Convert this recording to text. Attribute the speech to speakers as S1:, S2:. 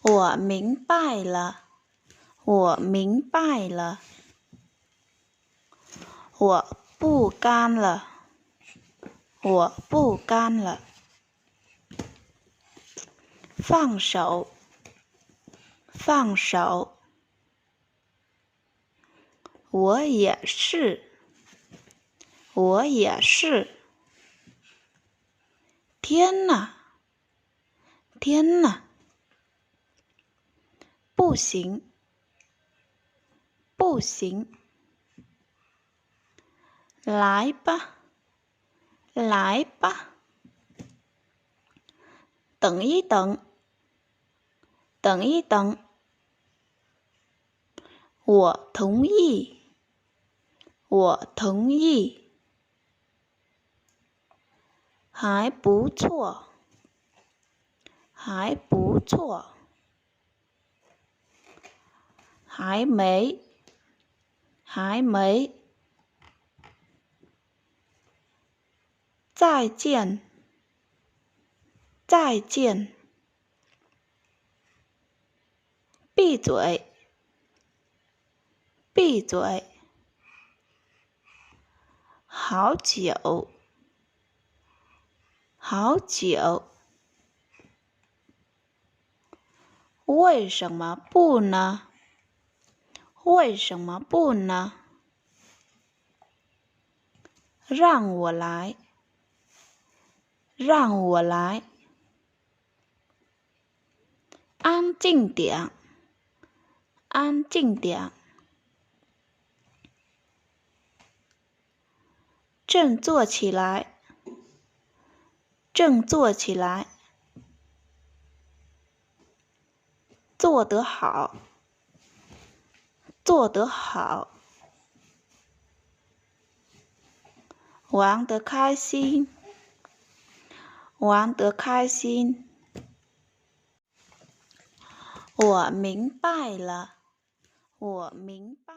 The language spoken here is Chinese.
S1: 我明白了，我明白了。我不干了，我不干了。放手，放手。我也是，我也是。天哪，天哪！不行，不行。来吧，来吧。等一等，等一等。我同意，我同意。还不错，还不错。还没，还没。再见，再见。闭嘴，闭嘴。好久，好久。为什么不呢？为什么不呢？让我来，让我来。安静点，安静点。振作起来，振作起来。做得好，做得好。玩得开心，玩得开心。我明白了，我明白。